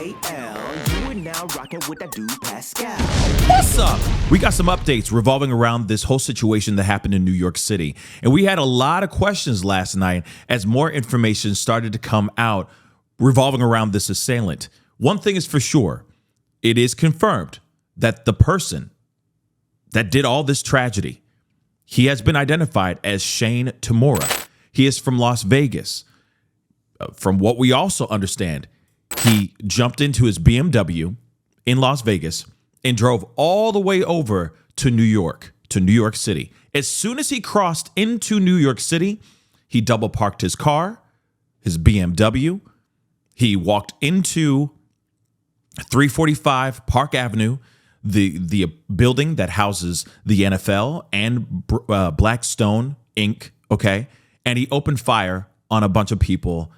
You are now rocking with that dude Pascal. What's up? We got some updates revolving around this whole situation that happened in New York City. And we had a lot of questions last night as more information started to come out revolving around this assailant. One thing is for sure, it is confirmed that the person that did all this tragedy, he has been identified as Shane Tamura. He is from Las Vegas. From what we also understand, he jumped into his BMW in Las Vegas and drove all the way over to New York City. As soon as he crossed into New York City, he double parked his car, his BMW. He walked into 345 Park Avenue, the building that houses the NFL and Blackstone Inc., okay? And he opened fire on a bunch of people,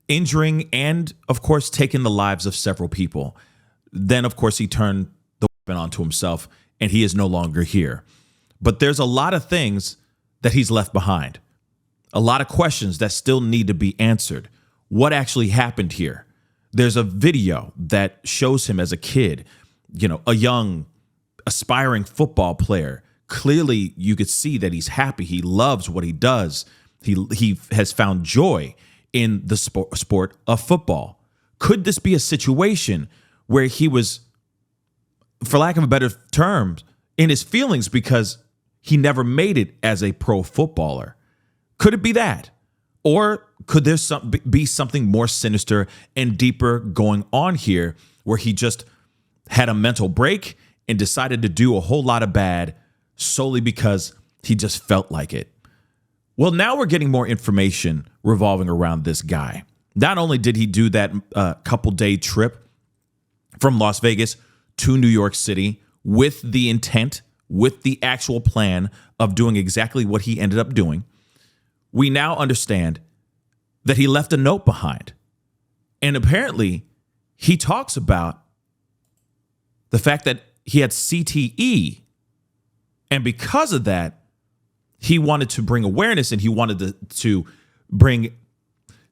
injuring and, of course, taking the lives of several people. Then, of course, he turned the weapon onto himself, and he is no longer here. But there's a lot of things that he's left behind, a lot of questions that still need to be answered. What actually happened here? There's a video that shows him as a kid, a young, aspiring football player. Clearly, you could see that he's happy. He loves what he does. He has found joy in the sport of football. Could this be a situation where he was, for lack of a better term, in his feelings because he never made it as a pro footballer? Could it be that? Or could there be something more sinister and deeper going on here where he just had a mental break and decided to do a whole lot of bad solely because he just felt like it? Well, now we're getting more information revolving around this guy. Not only did he do that couple-day trip from Las Vegas to New York City with the intent, with the actual plan of doing exactly what he ended up doing, we now understand that he left a note behind. And apparently, he talks about the fact that he had CTE. And because of that, he wanted to bring awareness and he wanted to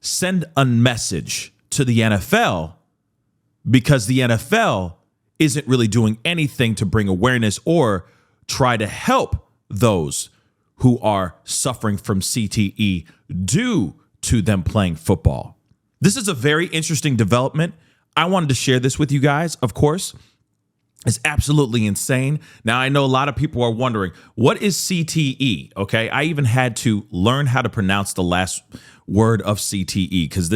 send a message to the NFL because the NFL isn't really doing anything to bring awareness or try to help those who are suffering from CTE due to them playing football. This is a very interesting development. I wanted to share this with you guys, of course. It's absolutely insane. Now, I know a lot of people are wondering, what is CTE? Okay, I even had to learn how to pronounce the last word of CTE because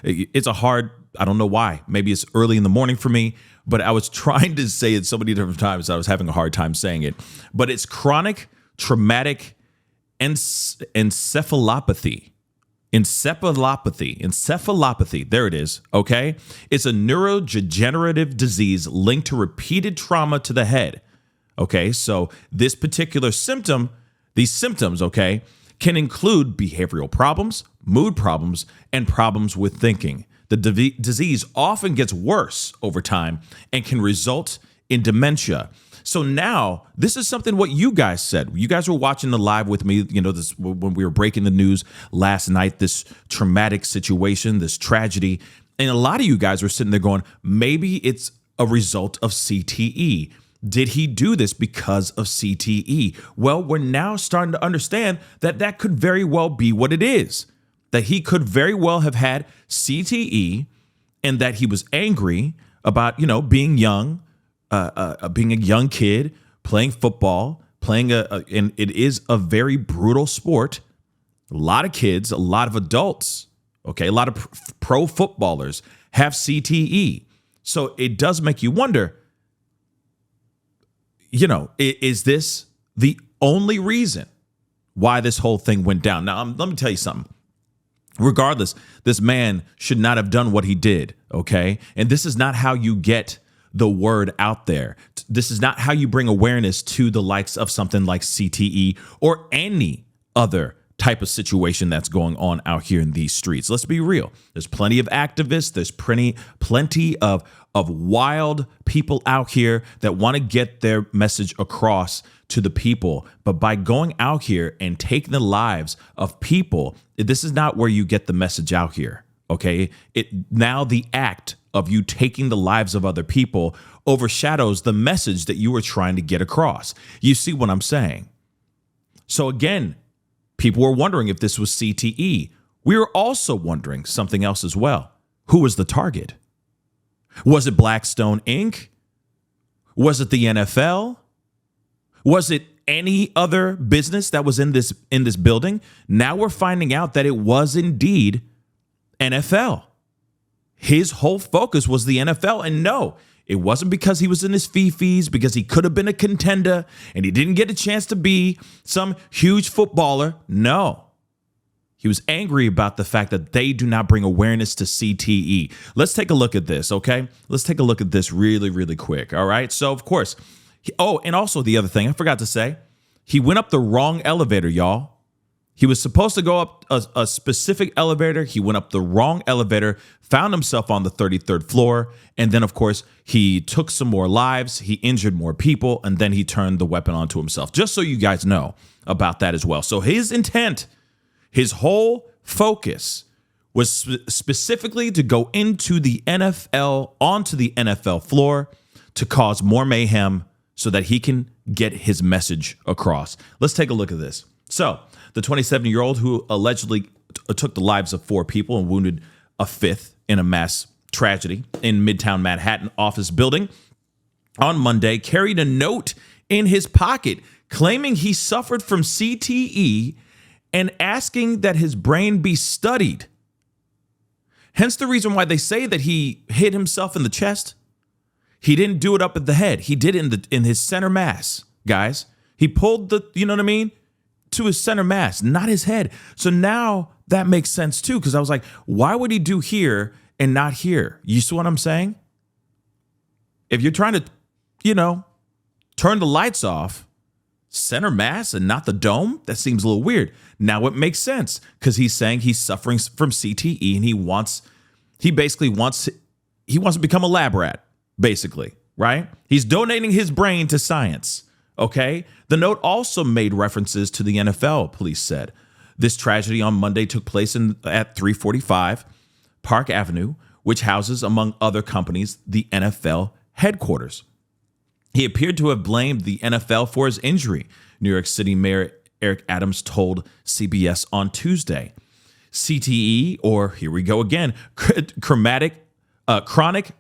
it's a hard, I don't know why. Maybe it's early in the morning for me, but I was trying to say it so many different times I was having a hard time saying it. But it's chronic traumatic encephalopathy. Encephalopathy. There it is. Okay. It's a neurodegenerative disease linked to repeated trauma to the head. Okay. So this particular these symptoms, okay, can include behavioral problems, mood problems, and problems with thinking. The disease often gets worse over time and can result in dementia. So now this is something what you guys said. You guys were watching the live with me, this when we were breaking the news last night, this traumatic situation, this tragedy. And a lot of you guys were sitting there going, maybe it's a result of CTE. Did he do this because of CTE? Well, we're now starting to understand that that could very well be what it is, that he could very well have had CTE and that he was angry about, being young. Being a young kid, playing football, and it is a very brutal sport. A lot of kids, a lot of adults, okay, a lot of pro footballers have CTE. So it does make you wonder, is this the only reason why this whole thing went down? Now, let me tell you something. Regardless, this man should not have done what he did, okay? And this is not how you get the word out there. This is not how you bring awareness to the likes of something like CTE or any other type of situation that's going on out here in these streets. Let's be real. There's plenty of activists. There's plenty of wild people out here that want to get their message across to the people. But by going out here and taking the lives of people, this is not where you get the message out here. Okay. Now the act of you taking the lives of other people overshadows the message that you were trying to get across. You see what I'm saying? So again, people were wondering if this was CTE. We were also wondering something else as well. Who was the target? Was it Blackstone Inc.? Was it the NFL? Was it any other business that was in this building? Now we're finding out that it was indeed NFL. His whole focus was the NFL. And no, it wasn't because he was in his fee-fees, because he could have been a contender and he didn't get a chance to be some huge footballer. No. He was angry about the fact that they do not bring awareness to CTE. Let's take a look at this, okay? Let's take a look at this really, really quick, all right? So, of course, and also the other thing I forgot to say, he went up the wrong elevator, y'all. He was supposed to go up a specific elevator. He went up the wrong elevator, found himself on the 33rd floor, and then, of course, he took some more lives. He injured more people, and then he turned the weapon onto himself, just so you guys know about that as well. So his intent, his whole focus was specifically to go into the NFL, onto the NFL floor, to cause more mayhem so that he can get his message across. Let's take a look at this. So the 27-year-old who allegedly took the lives of 4 people and wounded a 5th in a mass tragedy in Midtown Manhattan office building on Monday carried a note in his pocket claiming he suffered from CTE and asking that his brain be studied. Hence the reason why they say that he hit himself in the chest. He didn't do it up at the head. He did it in his center mass, guys. He pulled the, you know what I mean, to his center mass, not his head. So now that makes sense too, because I was like, why would he do here and not here? You see what I'm saying? If you're trying to, turn the lights off, center mass and not the dome, that seems a little weird. Now it makes sense because he's saying he's suffering from CTE and he wants to become a lab rat, basically, right? He's donating his brain to science. Okay. The note also made references to the NFL, police said. This tragedy on Monday took place at 345 Park Avenue, which houses, among other companies, the NFL headquarters. He appeared to have blamed the NFL for his injury, New York City Mayor Eric Adams told CBS on Tuesday. CTE, or here we go again, chronic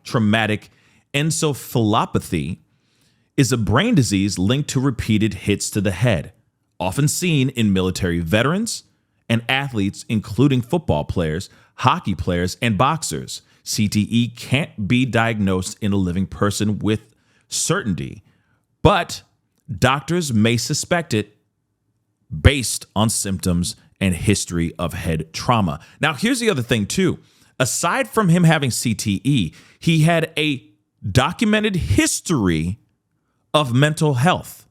traumatic encephalopathy, is a brain disease linked to repeated hits to the head, often seen in military veterans and athletes, including football players, hockey players, and boxers. CTE can't be diagnosed in a living person with certainty, but doctors may suspect it based on symptoms and history of head trauma. Now, here's the other thing, too. Aside from him having CTE, he had a documented history of mental health.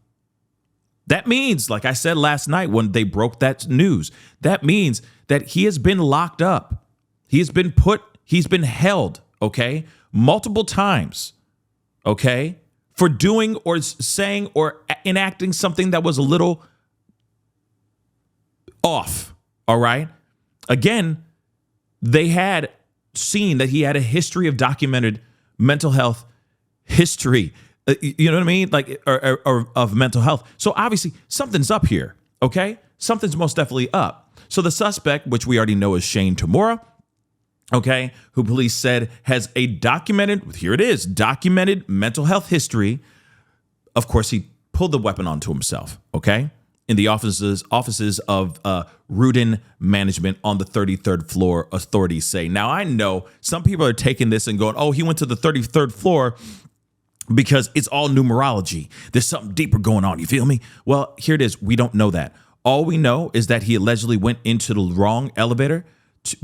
That means, like I said last night when they broke that news, that means that he has been locked up. He's been held, okay, multiple times, okay, for doing or saying or enacting something that was a little off, all right? Again, they had seen that he had a history of documented mental health history. You know what I mean? Like, or of mental health. So obviously something's up here. Okay. Something's most definitely up. So the suspect, which we already know is Shane Tamura, okay, who police said has a documented mental health history. Of course, he pulled the weapon onto himself. Okay. In the offices of Rudin Management on the 33rd floor, authorities say. Now, I know some people are taking this and going, oh, he went to the 33rd floor because it's all numerology. There's something deeper going on. You feel me? Well, here it is. We don't know that. All we know is that he allegedly went into the wrong elevator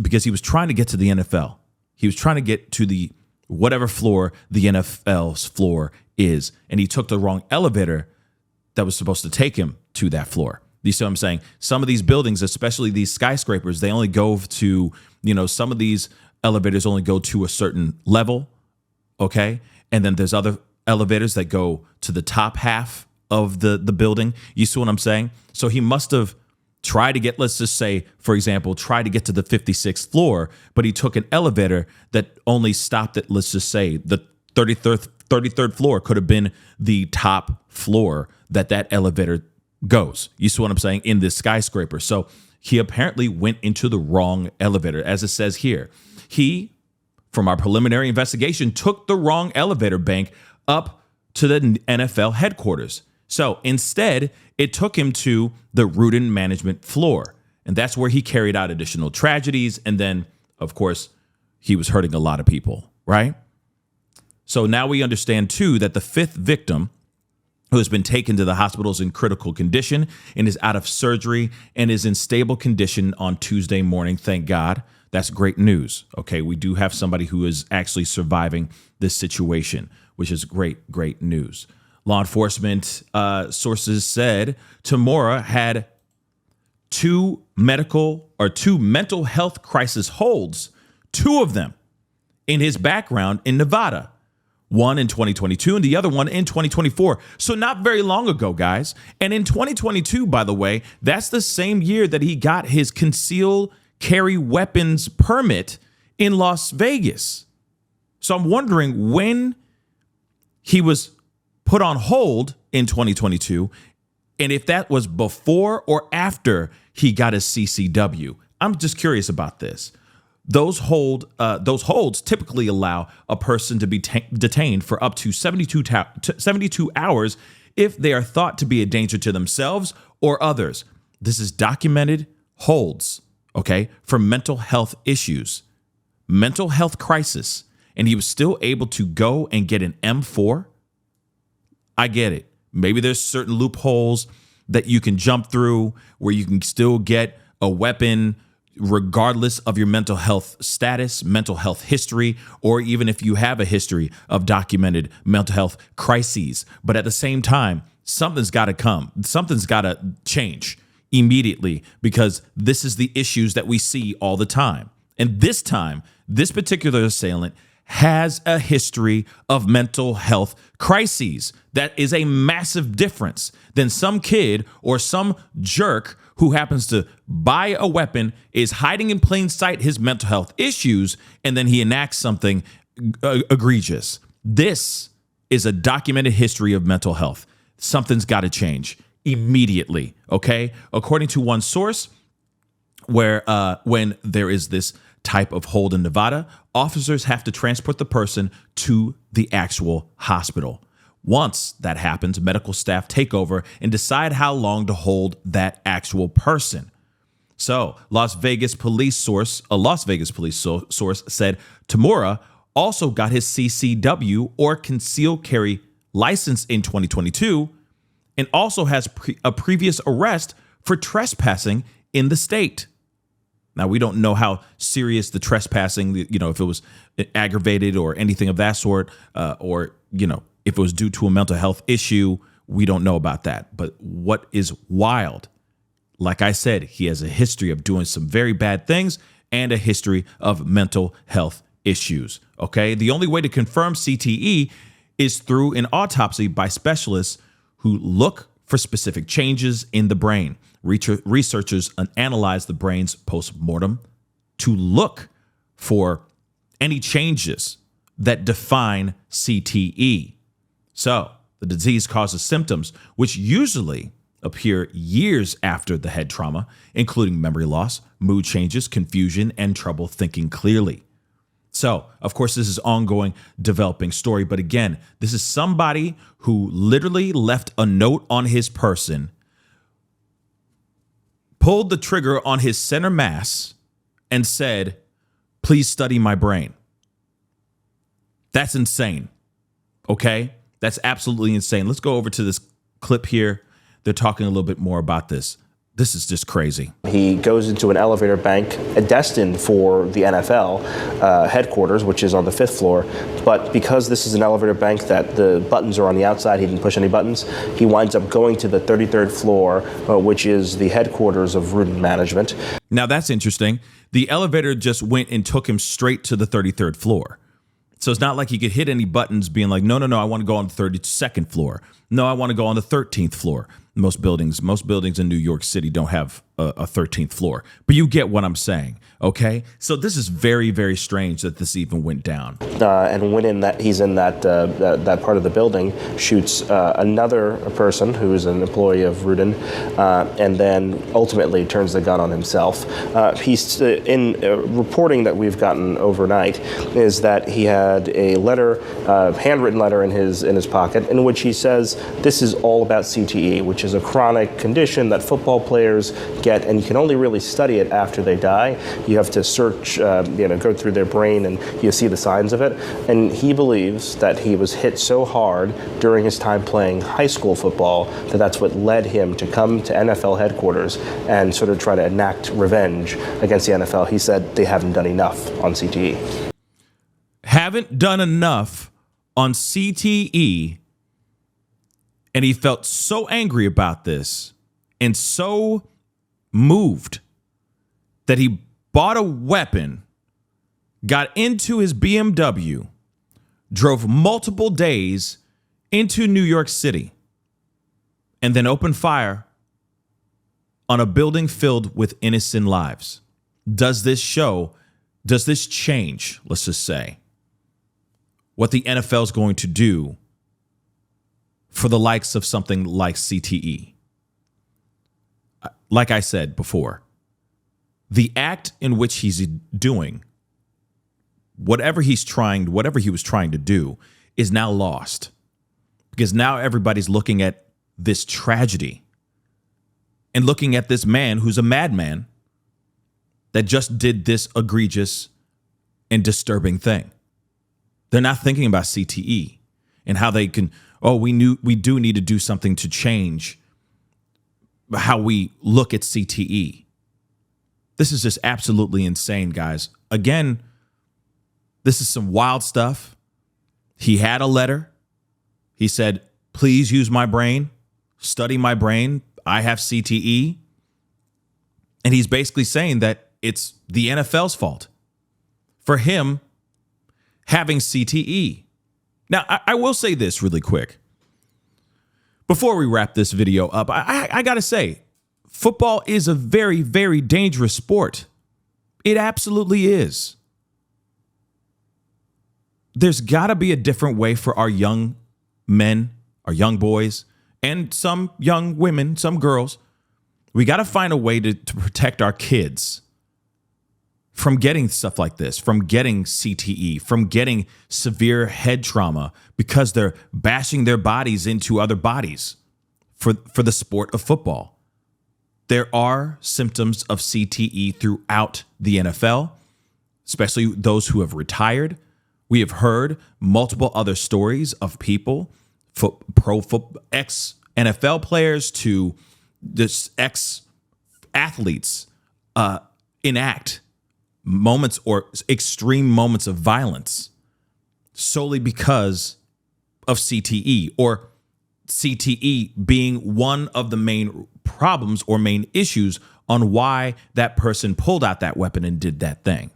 because he was trying to get to the NFL. He was trying to get to the whatever floor the NFL's floor is. And he took the wrong elevator that was supposed to take him to that floor. You see what I'm saying? Some of these buildings, especially these skyscrapers, they only go to, some of these elevators only go to a certain level. Okay. And then there's other elevators that go to the top half of the building. You see what I'm saying? So he must have try to get, let's just say, for example, try to get to the 56th floor, but he took an elevator that only stopped at, let's just say, the 33rd floor could have been the top floor that elevator goes. You see what I'm saying? In this skyscraper. So he apparently went into the wrong elevator, as it says here. He, from our preliminary investigation, took the wrong elevator bank up to the NFL headquarters. So instead, it took him to the Rudin management floor. And that's where he carried out additional tragedies. And then, of course, he was hurting a lot of people, right? So now we understand, too, that the fifth victim, who has been taken to the hospital, is in critical condition and is out of surgery and is in stable condition on Tuesday morning. Thank God. That's great news. Okay, we do have somebody who is actually surviving this situation, which is great news. Law enforcement sources said Tamura had two mental health crisis holds, two of them in his background in Nevada, one in 2022 and the other one in 2024. So not very long ago, guys. And in 2022, by the way, that's the same year that he got his concealed carry weapons permit in Las Vegas. So I'm wondering when he was put on hold in 2022, and if that was before or after he got his CCW. I'm just curious about this. Those holds typically allow a person to be detained for up to 72 hours if they are thought to be a danger to themselves or others. This is documented holds, okay, for mental health issues, mental health crisis, and he was still able to go and get an M4. I get it. Maybe there's certain loopholes that you can jump through where you can still get a weapon regardless of your mental health status, mental health history, or even if you have a history of documented mental health crises. But at the same time, something's got to come. Something's got to change immediately, because this is the issues that we see all the time. And this time, this particular assailant has a history of mental health crises. That is a massive difference than some kid or some jerk who happens to buy a weapon, is hiding in plain sight his mental health issues, and then he enacts something egregious. This is a documented history of mental health. Something's got to change immediately, okay? According to one source, where when there is this type of hold in Nevada, officers have to transport the person to the actual hospital. Once that happens, medical staff take over and decide how long to hold that actual person. So, a Las Vegas police source said Tamura also got his CCW, or concealed carry license, in 2022, and also has a previous arrest for trespassing in the state. Now, we don't know how serious the trespassing, if it was aggravated or anything of that sort, or, if it was due to a mental health issue. We don't know about that. But what is wild, like I said, he has a history of doing some very bad things and a history of mental health issues. Okay. The only way to confirm CTE is through an autopsy by specialists who look for specific changes in the brain. Researchers analyze the brain's post-mortem to look for any changes that define CTE. So the disease causes symptoms which usually appear years after the head trauma, including memory loss, mood changes, confusion, and trouble thinking clearly. So, of course, this is ongoing, developing story. But again, this is somebody who literally left a note on his person, pulled the trigger on his center mass, and said, "Please study my brain." That's insane. Okay? That's absolutely insane. Let's go over to this clip here. They're talking a little bit more about this. This is just crazy. He goes into an elevator bank destined for the NFL headquarters, which is on the 5th floor. But because this is an elevator bank that the buttons are on the outside, he didn't push any buttons, he winds up going to the 33rd floor, which is the headquarters of Rudin Management. Now, that's interesting. The elevator just went and took him straight to the 33rd floor. So it's not like he could hit any buttons being like, no, I want to go on the 32nd floor. No, I want to go on the 13th floor. most buildings in New York City don't have a 13th floor, but you get what I'm saying. Okay, so this is very, very strange that this even went down. And when he's in that part of the building, shoots another person who is an employee of Rudin, and then ultimately turns the gun on himself. He's in reporting that we've gotten overnight is that he had a letter, handwritten letter in his pocket, in which he says this is all about CTE, which is a chronic condition that football players get, and you can only really study it after they die. You have to search, go through their brain, and you see the signs of it. And he believes that he was hit so hard during his time playing high school football that that's what led him to come to NFL headquarters and sort of try to enact revenge against the NFL. He said they haven't done enough on CTE. Haven't done enough on CTE, and he felt so angry about this and so moved that he bought a weapon, got into his BMW, drove multiple days into New York City, and then opened fire on a building filled with innocent lives. Does this change, let's just say, what the NFL is going to do for the likes of something like CTE? Like I said before, the act in which he's doing, whatever he was trying to do, is now lost. Because now everybody's looking at this tragedy and looking at this man who's a madman that just did this egregious and disturbing thing. They're not thinking about CTE and how they can, we do need to do something to change how we look at CTE. This is just absolutely insane, guys. Again, this is some wild stuff. He had a letter. He said, please use my brain, study my brain. I have CTE. And he's basically saying that it's the NFL's fault for him having CTE. Now, I will say this really quick. Before we wrap this video up, I got to say, football is a very, very dangerous sport. It absolutely is. There's got to be a different way for our young men, our young boys, and some young women, some girls. We got to find a way to protect our kids from getting stuff like this, from getting CTE, from getting severe head trauma because they're bashing their bodies into other bodies for the sport of football. There are symptoms of CTE throughout the NFL, especially those who have retired. We have heard multiple other stories of people, ex-NFL players to this ex-athletes enact moments or extreme moments of violence solely because of CTE, or CTE being one of the main problems or main issues on why that person pulled out that weapon and did that thing.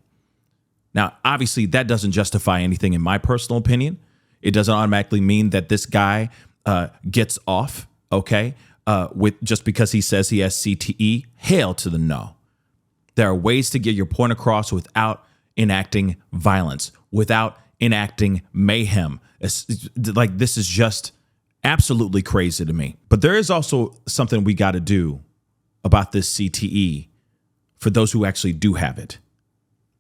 Now, obviously, that doesn't justify anything in my personal opinion. It doesn't automatically mean that this guy gets off, okay, with just because he says he has CTE. Hell to the no. There are ways to get your point across without enacting violence, without enacting mayhem. Like, this is just absolutely crazy to me. But there is also something we got to do about this CTE for those who actually do have it.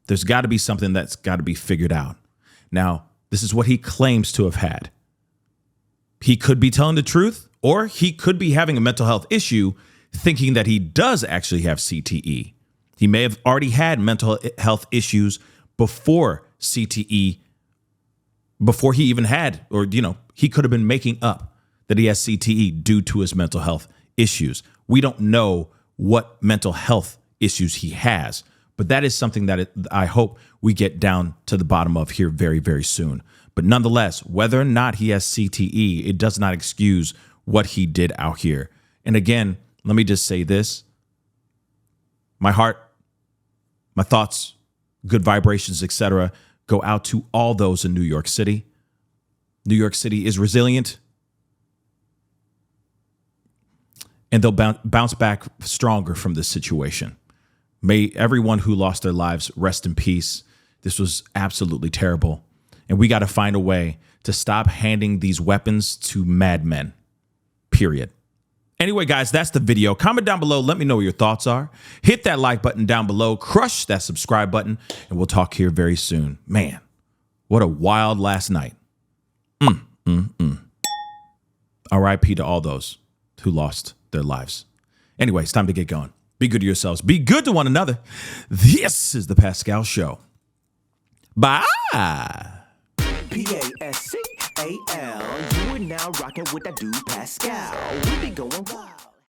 There's got to be something that's got to be figured out. Now, this is what he claims to have had. He could be telling the truth, or he could be having a mental health issue thinking that he does actually have CTE. He may have already had mental health issues before CTE, before he even had, or, he could have been making up that he has CTE due to his mental health issues. We don't know what mental health issues he has, but that is something that I hope we get down to the bottom of here very, very soon. But nonetheless, whether or not he has CTE, it does not excuse what he did out here. And again, let me just say this. My heart, my thoughts, good vibrations, etc., go out to all those in New York City. New York City is resilient. and they'll bounce back stronger from this situation. May everyone who lost their lives rest in peace. This was absolutely terrible. And we got to find a way to stop handing these weapons to madmen, period. Anyway, guys, that's the video. Comment down below. Let me know what your thoughts are. Hit that like button down below. Crush that subscribe button. And we'll talk here very soon. Man, what a wild last night. R.I.P. to all those who lost their lives. Anyway, it's time to get going. Be good to yourselves. Be good to one another. This is the Pascal Show. Bye. Pascal. You are now rocking with that dude Pascal. We be going wild.